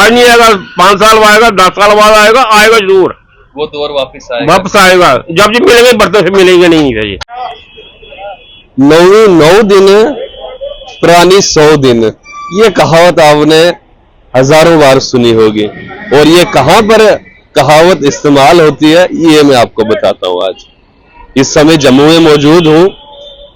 आज नहीं आएगा, 5 साल बाद आएगा, 10 साल बाद आएगा, आएगा जरूर। वो दौर वापस आएगा। वापस आएगा, जब जी मिलेंगे बर्तन से मिलेंगे नहीं है ये। 9 दिन पुरानी 100 दिन, ये कहावत आपने हजारों बार सुनी होगी, और ये कहां पर कहावत इस्तेमाल होती है ये मैं आपको बताता हूं। आज इस समय जम्मू में मौजूद हूं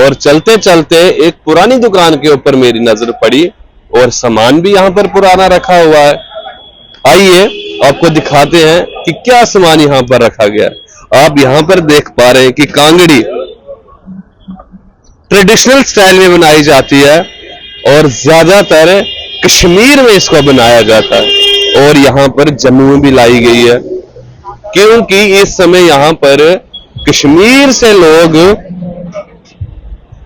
और चलते चलते एक पुरानी दुकान के ऊपर मेरी नजर पड़ी और सामान भी यहां पर पुराना रखा हुआ है। आइए आपको दिखाते हैं कि क्या सामान यहां पर रखा गया है। आप यहां पर देख पा रहे हैं कि कांगड़ी ट्रेडिशनल स्टाइल में बनाई जाती है और ज्यादातर कश्मीर में इसको बनाया जाता है, और यहां पर जम्मू में भी लाई गई है क्योंकि इस समय यहां पर कश्मीर से लोग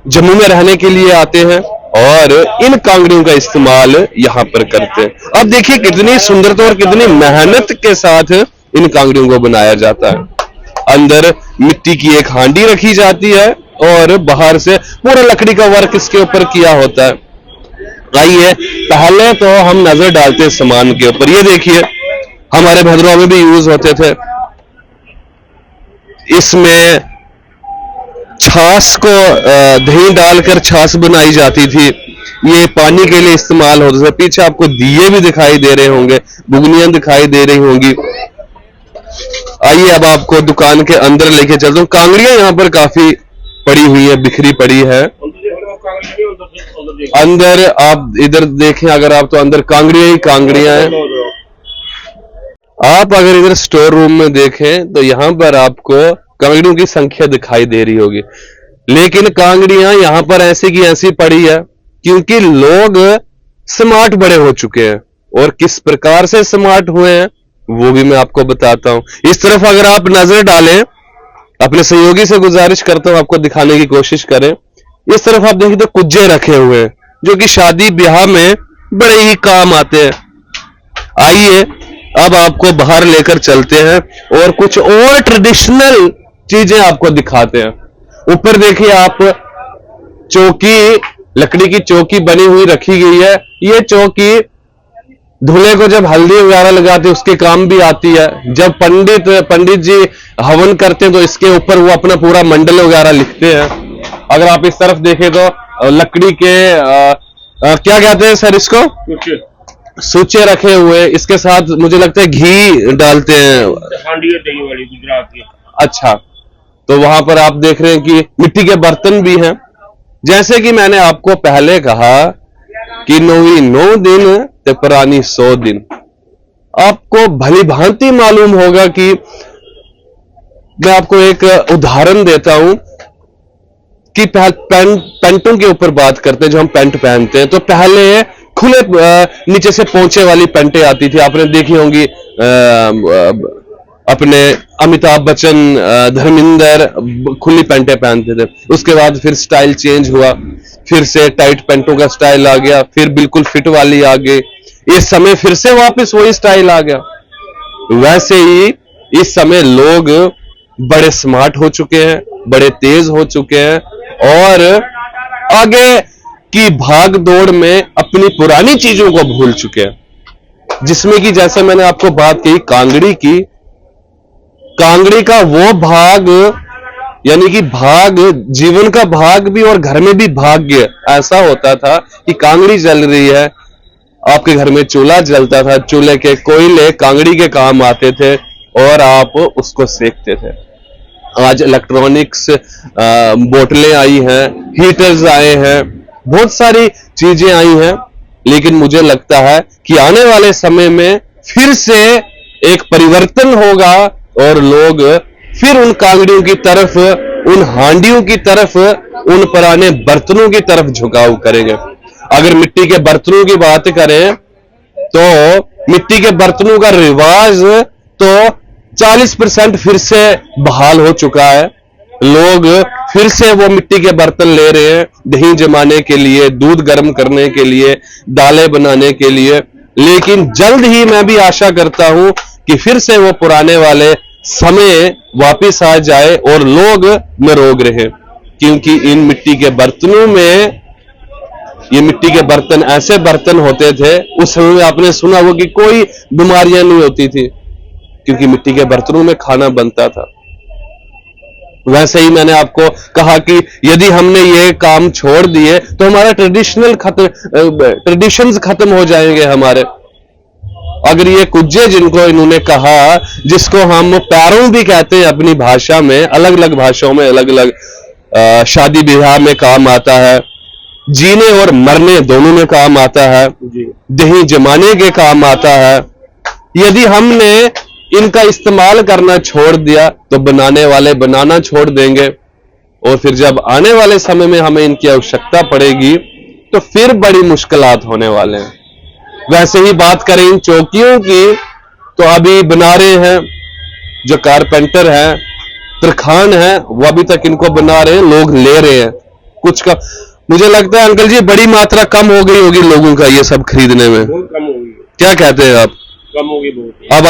जम्मू में रहने के लिए आते हैं और इन कांगड़ियों का इस्तेमाल यहां पर करते हैं। अब देखिए कितनी सुंदरता और कितनी मेहनत के साथ इन कांगड़ियों को बनाया जाता है। अंदर मिट्टी की एक हांडी रखी जाती है और बाहर से पूरा लकड़ी का वर्क इसके ऊपर किया होता है। आइए पहले तो हम नजर डालते हैं सामान के ऊपर। ये देखिए हमारे भद्रवा में भी यूज होते थे। इसमें छाछ को दही डालकर छाछ बनाई जाती थी। ये पानी के लिए इस्तेमाल होता था। पीछे आपको दिए भी दिखाई दे रहे होंगे, बुगनियां दिखाई दे रही होंगी। आइए अब आपको दुकान के अंदर लेके चलता हूं। कांगड़ियां यहाँ पर काफी पड़ी हुई है, बिखरी पड़ी है। अंदर आप इधर देखें अगर आप, तो अंदर कांगड़ियां ही कांगड़ियां हैं। आप अगर इधर स्टोर रूम में देखें तो यहां पर आपको कांगड़ियों की संख्या दिखाई दे रही होगी, लेकिन कांगड़ियां यहां पर ऐसी की ऐसी पड़ी है क्योंकि लोग स्मार्ट बड़े हो चुके हैं। और किस प्रकार से स्मार्ट हुए हैं वो भी मैं आपको बताता हूं। इस तरफ अगर आप नजर डालें, अपने सहयोगी से गुजारिश करता हूं आपको दिखाने की कोशिश करें। इस तरफ आप देखिए तो कुज्जे रखे हुए हैं जो कि शादी ब्याह में बड़े ही काम आते हैं। आइए अब आपको बाहर लेकर चलते हैं और कुछ और ट्रेडिशनल चीजें आपको दिखाते हैं। ऊपर देखिए आप, चौकी, लकड़ी की चौकी बनी हुई रखी गई है। ये चौकी दूल्हे को जब हल्दी वगैरह लगाते उसके काम भी आती है। जब पंडित जी हवन करते हैं तो इसके ऊपर वो अपना पूरा मंडल वगैरह लिखते हैं। अगर आप इस तरफ देखें तो लकड़ी के क्या कहते हैं सर इसको, सूचे रखे हुए। इसके साथ मुझे लगता है घी डालते हैं, हांडी दही वाली गुजरात की। अच्छा, तो वहां पर आप देख रहे हैं कि मिट्टी के बर्तन भी हैं। जैसे कि मैंने आपको पहले कहा कि 9 दिन ते पुरानी 100 दिन। आपको भली भांति मालूम होगा कि मैं आपको एक उदाहरण देता हूं कि पैंटों के ऊपर बात करते हैं। जो हम पैंट पहनते हैं तो पहले खुले नीचे से पोंचे वाली पैंटें आती थी, आपने देखी होंगी। अपने अमिताभ बच्चन, धर्मेंद्र खुली पैंटें पहनते थे। उसके बाद फिर स्टाइल चेंज हुआ, फिर से टाइट पैंटों का स्टाइल आ गया, फिर बिल्कुल फिट वाली आ गई। इस समय फिर से वापस वही स्टाइल आ गया। वैसे ही इस समय लोग बड़े स्मार्ट हो चुके हैं, बड़े तेज हो चुके हैं और आगे की भाग दौड़ में अपनी पुरानी चीजों को भूल चुके हैं। जिसमें कि जैसे मैंने आपको बात की कांगड़ी की, कांगड़ी का वो भाग, यानी कि भाग, जीवन का भाग भी और घर में भी भाग्य ऐसा होता था कि कांगड़ी जल रही है, आपके घर में चूल्हा जलता था, चूल्हे के कोयले कांगड़ी के काम आते थे और आप उसको सेकते थे। आज इलेक्ट्रॉनिक्स बोतलें आई हैं, हीटर्स आए हैं, बहुत सारी चीजें आई हैं, लेकिन मुझे लगता है कि आने वाले समय में फिर से एक परिवर्तन होगा और लोग फिर उन कांगड़ियों की तरफ, उन हांडियों की तरफ, उन पुराने बर्तनों की तरफ झुकाव करेंगे। अगर मिट्टी के बर्तनों की बात करें तो मिट्टी के बर्तनों का रिवाज तो 40% फिर से बहाल हो चुका है। लोग फिर से वो मिट्टी के बर्तन ले रहे हैं दही जमाने के लिए, दूध गर्म करने के लिए, दालें बनाने के लिए। लेकिन जल्द ही मैं भी आशा करता हूं कि फिर से वो पुराने वाले समय वापस आ जाए और लोग निरोग रहे, क्योंकि इन मिट्टी के बर्तनों में ये मिट्टी के बर्तन ऐसे बर्तन होते थे, उस समय में आपने सुना होगा कि कोई बीमारियां नहीं होती थी, क्योंकि मिट्टी के बर्तनों में खाना बनता था। वैसे ही मैंने आपको कहा कि यदि हमने ये काम छोड़ दिए तो हमारा ट्रेडिशंस खत्म हो जाएंगे हमारे। अगर ये कुज्जे जिनको इन्होंने कहा, जिसको हम पैरों भी कहते हैं अपनी भाषा में, अलग अलग भाषाओं में अलग अलग शादी ब्याह में काम आता है, जीने और मरने दोनों में काम आता है, दही जमाने के काम आता है। यदि हमने इनका इस्तेमाल करना छोड़ दिया तो बनाने वाले बनाना छोड़ देंगे, और फिर जब आने वाले समय में हमें इनकी आवश्यकता पड़ेगी तो फिर बड़ी मुश्किलात होने वाले हैं। वैसे ही बात करें इन चौकियों की, तो अभी बना रहे हैं जो कारपेंटर हैं, तरखान है, वो अभी तक इनको बना रहे हैं, लोग ले रहे हैं कुछ का। मुझे लगता है अंकल जी बड़ी मात्रा कम हो गई होगी लोगों का ये सब खरीदने में, बहुत कम हो गई। क्या कहते हैं आप? कम हो गई बहुत। अब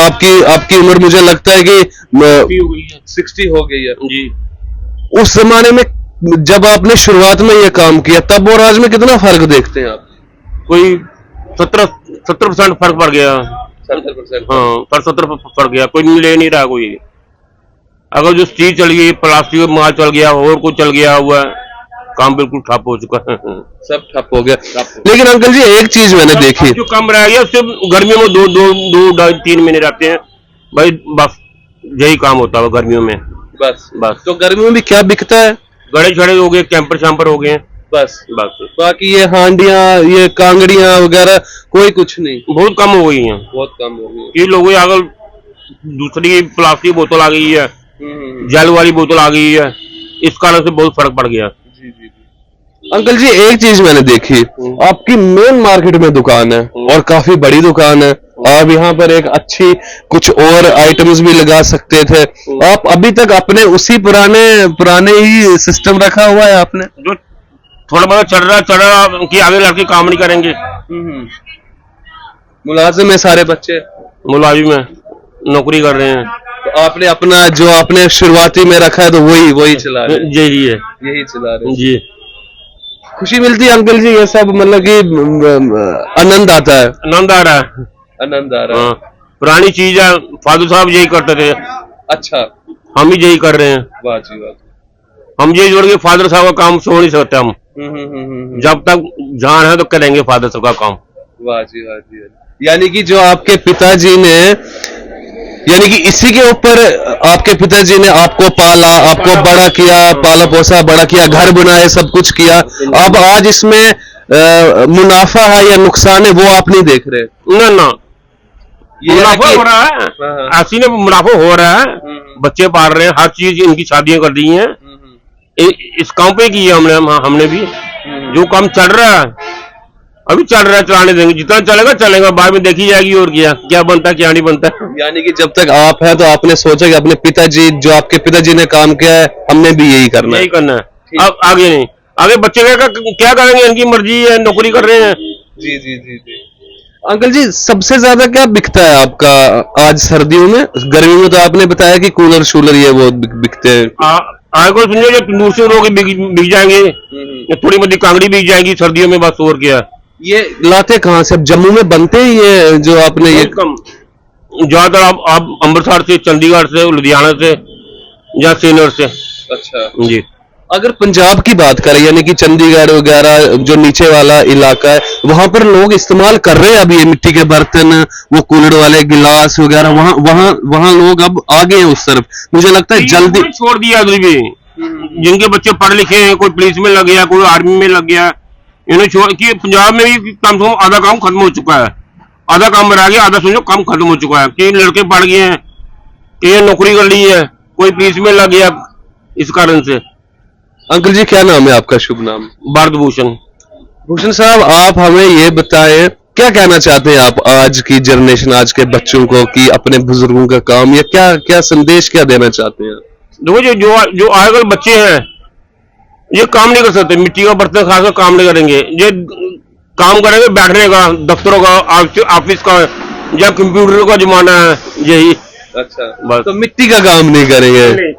आपकी उम्र मुझे लगता है कि 60 हो गई है जी। उस जमाने में जब आपने शुरुआत में ये काम किया, तब और आज में कितना फर्क देखते हैं आप? कोई 70% फर्क पड़ गया। 70%? हाँ, 70% फर्क गया, कोई ले नहीं रहा कोई। अगर जो चीज चल गई, प्लास्टिक का माल चल गया और कुछ चल गया हुआ, काम बिल्कुल ठप हो चुका है। सब ठप हो गया। लेकिन अंकल जी एक चीज मैंने देखी, जो कम रह गया उससे गर्मियों में 2-3 महीने रहते हैं भाई, बस यही काम होता है गर्मियों में। बस तो गर्मियों में भी क्या बिकता है? गड़े छड़े हो गए, कैंपर शैम्पर हो गए, बस बाकी ये हांडियां, ये कांगड़ियां वगैरह कोई कुछ नहीं, बहुत कम हो गई हैं। बहुत कम हो गई। ये लोगों अगर दूसरी प्लास्टिक बोतल आ गई है, जल वाली बोतल आ गई है, इस कारण से बहुत फर्क पड़ गया। अंकल जी एक चीज मैंने देखी, आपकी मेन मार्केट में दुकान है और काफी बड़ी दुकान है, आप यहाँ पर एक अच्छी कुछ और आइटम्स भी लगा सकते थे। आप अभी तक अपने उसी पुराने ही सिस्टम रखा हुआ है आपने? जो थोड़ा बहुत चल रहा कि आगे लड़के काम नहीं करेंगे। मुलाजिम है सारे बच्चे, मुलाजिम है, नौकरी कर रहे हैं, तो आपने अपना जो आपने शुरुआती में रखा है तो वही चला रहे हैं? यही है, यही चला रहे हैं जी। खुशी मिलती है अंकल जी, ये सब मतलब कि आनंद आता है? आनंद आ रहा है, आनंद आ रहा है। पुरानी चीज है, फादर साहब यही करते थे। अच्छा, हम ही यही कर रहे हैं। वाह जी वाह। हम यही जोड़ के फादर साहब का काम छोड़ नहीं सकते हम। जब तक जान है तो करेंगे फादर साहब का काम। वाह जी वाह जी। यानी कि जो आपके पिताजी ने, यानी कि इसी के ऊपर आपके पिताजी ने आपको पाला, आपको बड़ा किया, पाला पोसा बड़ा किया, घर बनाए, सब कुछ किया। अब आज इसमें मुनाफा है या नुकसान है वो आप नहीं देख रहे? ना, मुनाफा हो रहा है, ऐसी ने मुनाफा हो रहा है, बच्चे पाल रहे हैं, हर चीज इनकी शादियां कर दी हैं। इस काम पे की है हमने भी। जो काम चल रहा है अभी चल रहा है, चलाने देंगे, जितना चलेगा, बाद में देखी जाएगी और क्या बनता है क्या नहीं बनता। यानी कि जब तक आप है तो आपने सोचा कि अपने पिताजी, जो आपके पिताजी ने काम किया है, हमने भी यही करना है। अब आगे नहीं, आगे बच्चे क्या करेंगे, इनकी मर्जी है, नौकरी कर रहे हैं। जी। अंकल जी सबसे ज्यादा क्या बिकता है आपका आज सर्दियों में? गर्मियों में तो आपने बताया कि कूलर शूलर ये वो बिकते हैं। आगे को समझो जो दूसरे लोग बिक जाएंगे, थोड़ी मोटी कांगड़ी बिक जाएगी सर्दियों में, बस और क्या। ये लाते कहाँ से? जम्मू में बनते हैं ये जो आपने ये? ज्यादातर आप अमृतसर से, चंडीगढ़ से, लुधियाना से या श्रीनगर से। अच्छा जी। अगर पंजाब की बात करें, यानी कि चंडीगढ़ वगैरह जो नीचे वाला इलाका है, वहां पर लोग इस्तेमाल कर रहे हैं अभी ये मिट्टी के बर्तन, वो कूलर वाले गिलास वगैरह, वहां लोग अब आ गए हैं उस तरफ। मुझे लगता है जल्दी छोड़ दिया अभी भी। जिनके बच्चे पढ़े लिखे हैं, कोई पुलिस में लग गया, कोई आर्मी में लग गया, इन्हें छोड़ कि पंजाब में भी कम से कम आधा काम खत्म हो चुका है। आधा काम रह गया, आधा समझो काम खत्म हो चुका है। कई लड़के पढ़ गए हैं, कई नौकरी कर ली है, कोई पुलिस में लग गया, इस कारण से। अंकल जी क्या नाम है आपका? शुभ नाम? भारत भूषण। भूषण साहब, आप हमें ये बताएं, क्या कहना चाहते हैं आप आज की जनरेशन, आज के बच्चों को, कि अपने बुजुर्गों का काम, या क्या संदेश क्या देना चाहते हैं? देखो जो आजकल बच्चे हैं ये काम नहीं कर सकते, मिट्टी का बर्तन खाकर काम नहीं करेंगे। ये काम करेंगे बैठने का, दफ्तरों का, ऑफिस का, या कंप्यूटर का जमाना है यही। अच्छा, बस तो मिट्टी का काम नहीं करेंगे।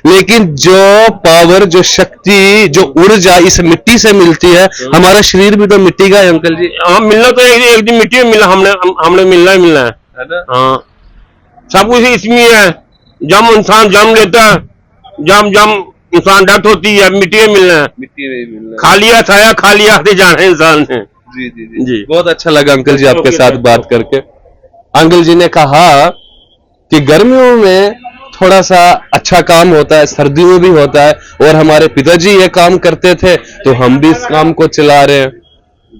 लेकिन जो पावर, जो शक्ति, जो ऊर्जा इस मिट्टी से मिलती है, हमारा शरीर भी तो मिट्टी का है अंकल जी। हाँ, मिलना तो एक दिन मिट्टी में मिला, हमने मिलना ही मिलना है। हाँ, सब कुछ इसमें है। जब इंसान जन्म लेता है, जब इंसान डेथ होती है, मिट्टी में मिलना है। मिट्टी में मिलना है। खा लिया खाया, खा लिया आते जाना है इंसान ने। जी जी जी जी। बहुत अच्छा लगा अंकल जी आपके साथ बात करके। अंकल जी ने कहा कि गर्मियों में थोड़ा सा अच्छा काम होता है, सर्दियों में भी होता है, और हमारे पिताजी ये काम करते थे तो हम भी इस काम को चला रहे हैं।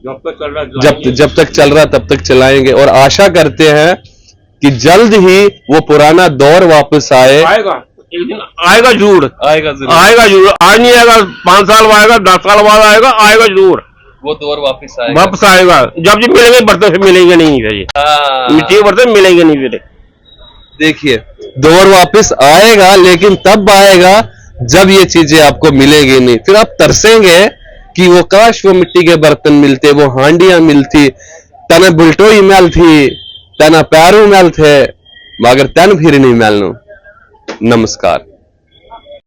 जब तक चल रहा जब तक चल रहा तब तक चलाएंगे, और आशा करते हैं कि जल्द ही वो पुराना दौर वापस आएगा। एक दिन आएगा जरूर, आएगा जरूर। आज नहीं आएगा, 5 साल बाद आएगा, 10 साल बाद आएगा जरूर। वो दौर वापस आएगा। जब मिलेंगे बर्तन फिर मिलेंगे नहीं फिर, मिट्टी के बर्तन मिलेंगे नहीं फिर। देखिए, दौर वापस आएगा, लेकिन तब आएगा जब ये चीजें आपको मिलेगी नहीं। फिर आप तरसेंगे कि वो काश वो मिट्टी के बर्तन मिलते, वो हांडियां मिलती, तना बुलटो ही मैल थी, तना पैरों मैल थे, मगर तन फिर नहीं मैलनो। नमस्कार।